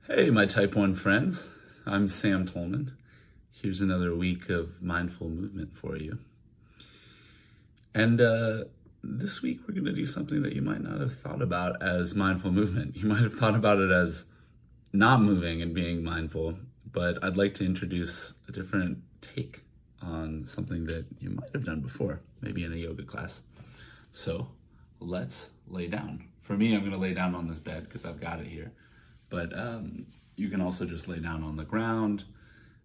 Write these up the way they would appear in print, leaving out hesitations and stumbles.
Hey, my type 1 friends. I'm Sam Tullman. Here's another week of mindful movement for you. And this week we're going to do something that you might not have thought about as mindful movement. You might have thought about it as not moving and being mindful, but I'd like to introduce a different take on something that you might have done before, maybe in a yoga class. So let's lay down. For me, I'm going to lay down on this bed because I've got it here. But you can also just lay down on the ground,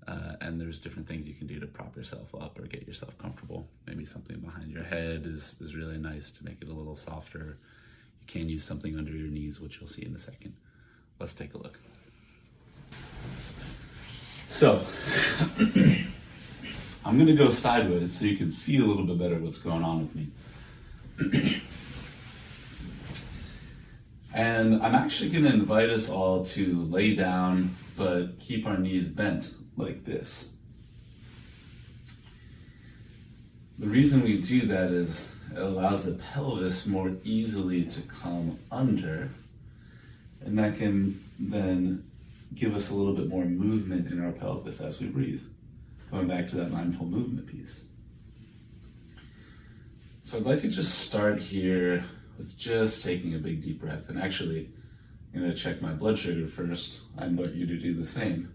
and there's different things you can do to prop yourself up or get yourself comfortable. Maybe something behind your head is really nice to make it a little softer. You can use something under your knees, which you'll see in a second. Let's take a look. So, I'm going to go sideways so you can see a little bit better what's going on with me. And I'm actually going to invite us all to lay down, but keep our knees bent like this. The reason we do that is it allows the pelvis more easily to come under, and that can then give us a little bit more movement in our pelvis as we breathe. Going back to that mindful movement piece. So I'd like to just start here with just taking a big deep breath. And actually, I'm going to check my blood sugar first. I invite you to do the same.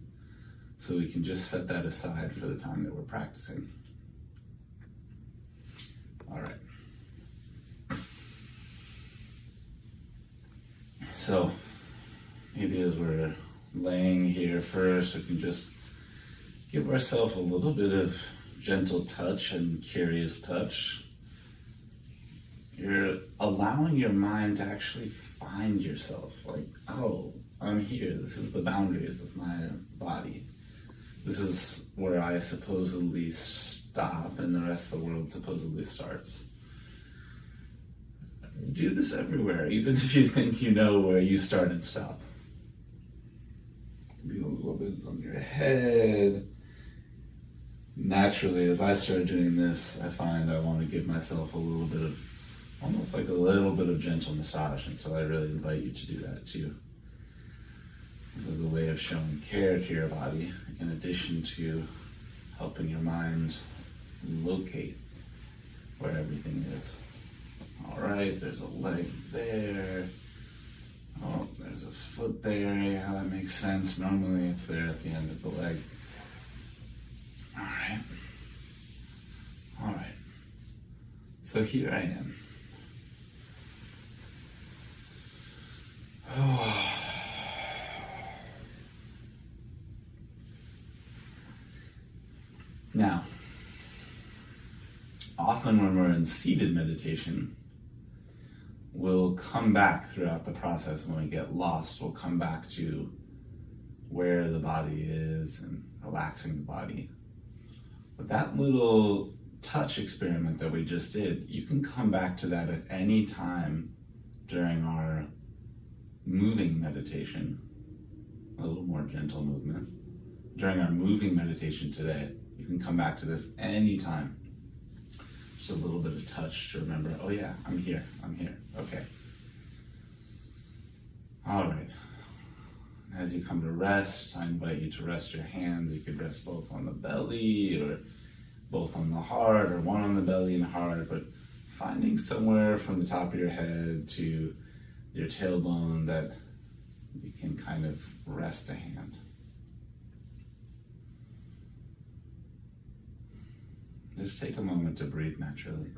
So we can just set that aside for the time that we're practicing. All right. So maybe as we're laying here first, we can just give ourselves a little bit of gentle touch and curious touch. You're allowing your mind to actually find yourself, like, oh, I'm here. This is the boundaries of my body. This is where I supposedly stop and the rest of the world supposedly starts. Do this everywhere, even if you think you know where you start and stop. Be a little bit on your head. Naturally, as I start doing this, I find I want to give myself a little bit of almost like a little bit of gentle massage, and so I really invite you to do that too. This is a way of showing care to your body, in addition to helping your mind locate where everything is. All right, there's a leg there. Oh, there's a foot there. Yeah, that makes sense. Normally it's there at the end of the leg. All right. All right. So here I am. Now, often when we're in seated meditation, we'll come back throughout the process. When we get lost, we'll come back to where the body is and relaxing the body. But that little touch experiment that we just did, you can come back to that at any time during our moving meditation, a little more gentle movement. During our moving meditation today, you can come back to this anytime. Just a little bit of touch to remember, oh yeah, I'm here, okay. All right. As you come to rest, I invite you to rest your hands. You could rest both on the belly or both on the heart, or one on the belly and heart, but finding somewhere from the top of your head to your tailbone that you can kind of rest a hand. Just take a moment to breathe naturally.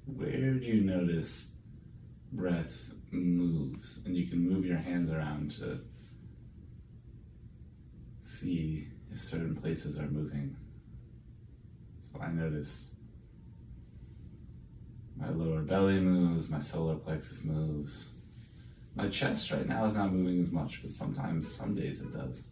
Where do you notice breath moves? And you can move your hands around to see if certain places are moving. So I notice my lower belly moves, my solar plexus moves. My chest right now is not moving as much, but sometimes, some days it does.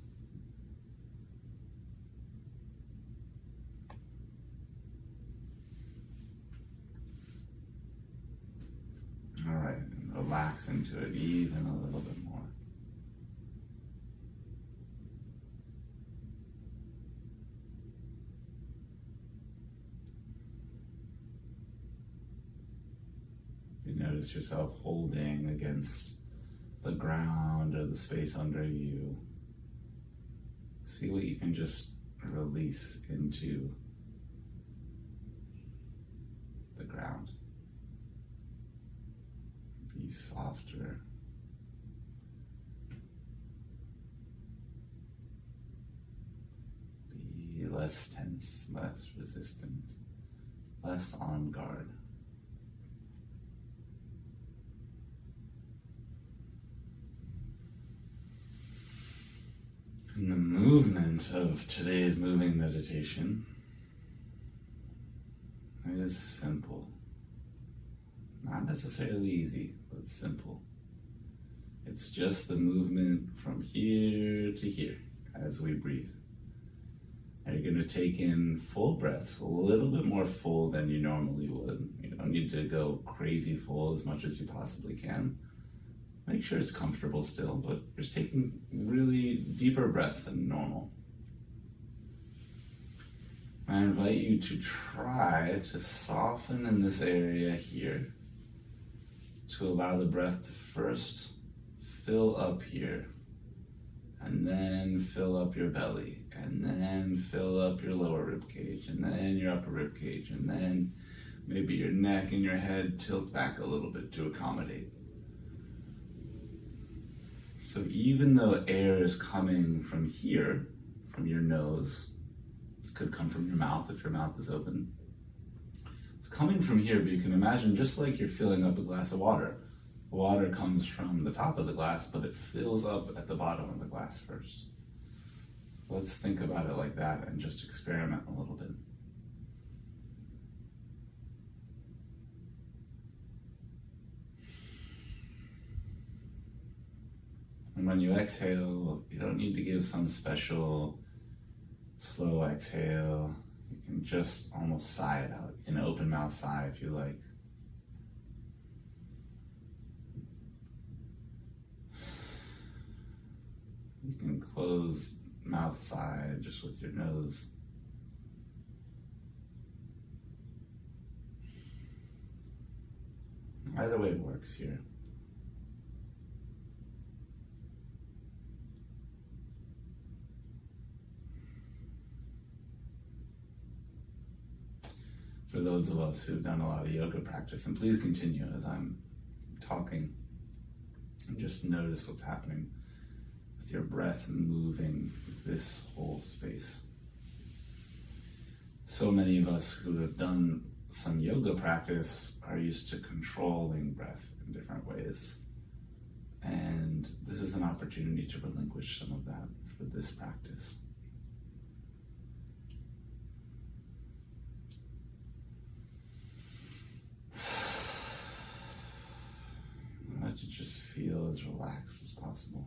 relax into it even a little bit more. You notice yourself holding against the ground or the space under you. See what you can just release into the ground. Be softer. Be less tense, less resistant, less on guard. And the movement of today's moving meditation is simple. Not necessarily easy, but simple. It's just the movement from here to here as we breathe. And you're going to take in full breaths, a little bit more full than you normally would. You don't need to go crazy full as much as you possibly can. Make sure it's comfortable still, but just taking really deeper breaths than normal. I invite you to try to soften in this area here, to allow the breath to first fill up here, and then fill up your belly, and then fill up your lower rib cage, and then your upper rib cage, and then maybe your neck and your head tilt back a little bit to accommodate. So even though air is coming from here, from your nose, it could come from your mouth if your mouth is open. It's coming from here, but you can imagine just like you're filling up a glass of water. Water comes from the top of the glass, but it fills up at the bottom of the glass first. Let's think about it like that and just experiment a little bit. And when you exhale, you don't need to give some special slow exhale. You can just almost sigh it out, an open mouth sigh if you like. You can close mouth sigh just with your nose. Either way works here. For those of us who've done a lot of yoga practice, and please continue as I'm talking, and just notice what's happening with your breath moving this whole space. So many of us who have done some yoga practice are used to controlling breath in different ways. And this is an opportunity to relinquish some of that for this practice. Let you just feel as relaxed as possible.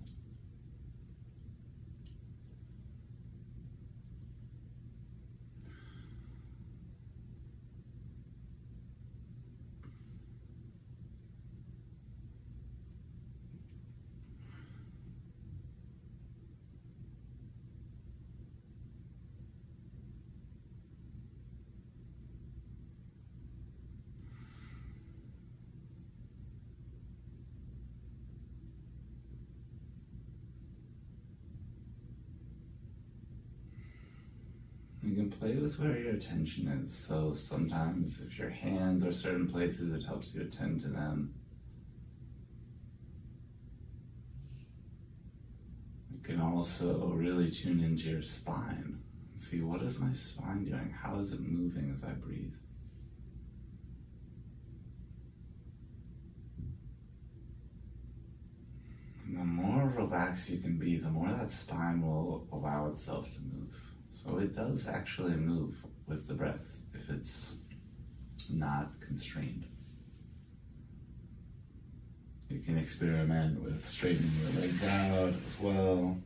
You can play with where your attention is. So sometimes if your hands are certain places, it helps you attend to them. You can also really tune into your spine. See, what is my spine doing? How is it moving as I breathe? And the more relaxed you can be, the more that spine will allow itself to move. So it does actually move with the breath if it's not constrained. You can experiment with straightening your legs out as well.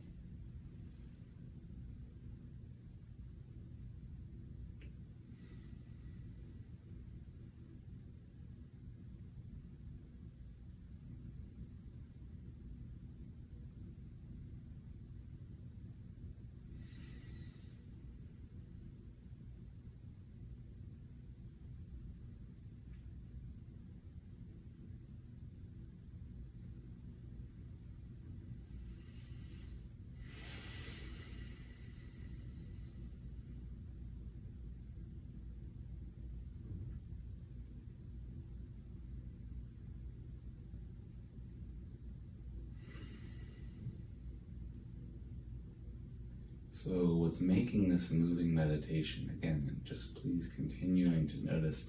So what's making this moving meditation, again, and just please continuing to notice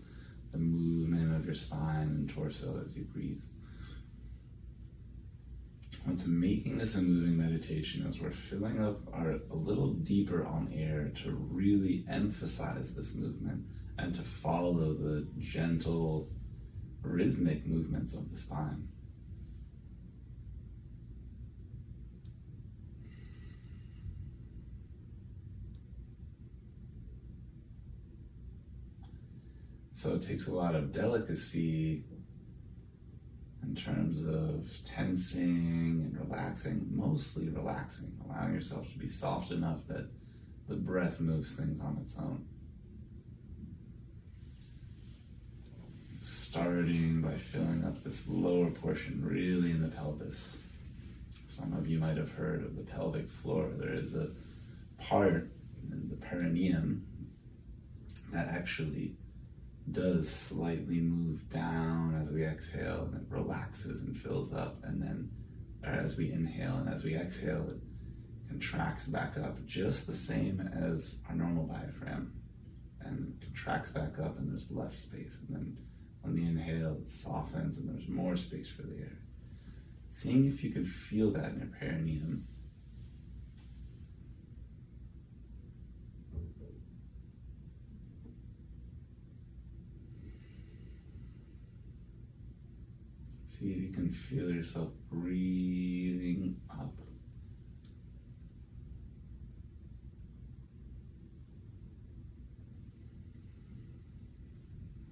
the movement of your spine and torso as you breathe. What's making this a moving meditation is we're filling up a little deeper on air to really emphasize this movement and to follow the gentle, rhythmic movements of the spine. So it takes a lot of delicacy in terms of tensing and relaxing, mostly relaxing, allowing yourself to be soft enough that the breath moves things on its own. Starting by filling up this lower portion really in the pelvis. Some of you might have heard of the pelvic floor. There is a part in the perineum that actually does slightly move down as we exhale, and it relaxes and fills up, and then as we inhale and as we exhale, it contracts back up just the same as our normal diaphragm, and contracts back up and there's less space, and then on the inhale it softens and there's more space for the air. Seeing if you can feel that in your perineum. See if you can feel yourself breathing up.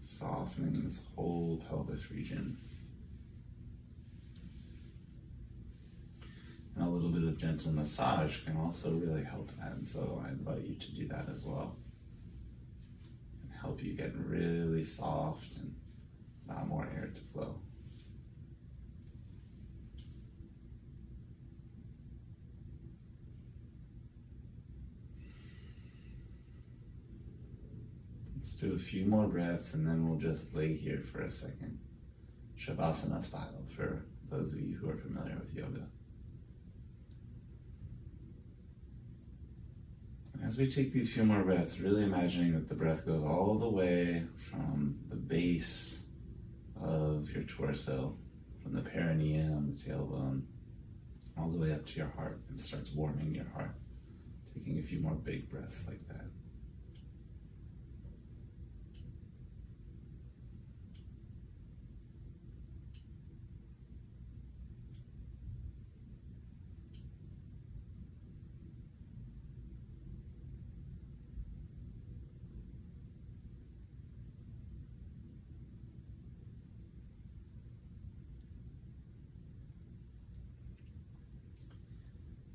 Softening this whole pelvis region. And a little bit of gentle massage can also really help that, and so I invite you to do that as well. And help you get really soft and allow more air to flow. Let's do a few more breaths and then we'll just lay here for a second. Shavasana style for those of you who are familiar with yoga. And as we take these few more breaths, really imagining that the breath goes all the way from the base of your torso, from the perineum, the tailbone, all the way up to your heart, and starts warming your heart. Taking a few more big breaths like that.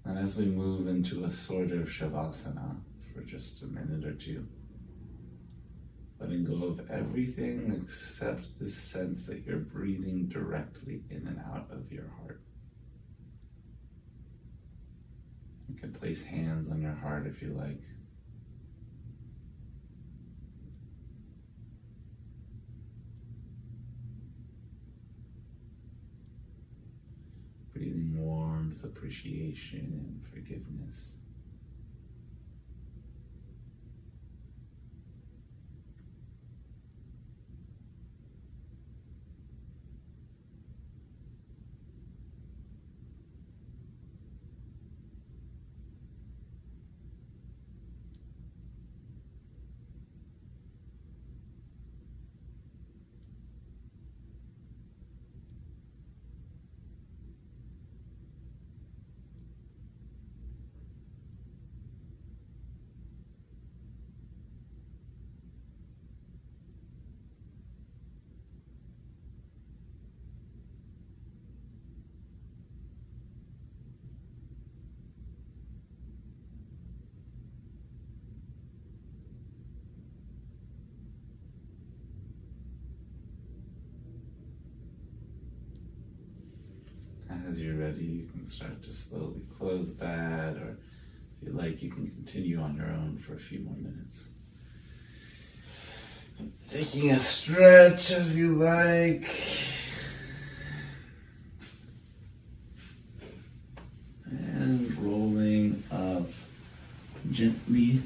And as we move into a sort of Shavasana for just a minute or two, letting go of everything except this sense that you're breathing directly in and out of your heart. You can place hands on your heart if you like. Breathing warmth, appreciation, and forgiveness. As you're ready, you can start to slowly close that, or if you like, you can continue on your own for a few more minutes. Taking a stretch as you like. And rolling up gently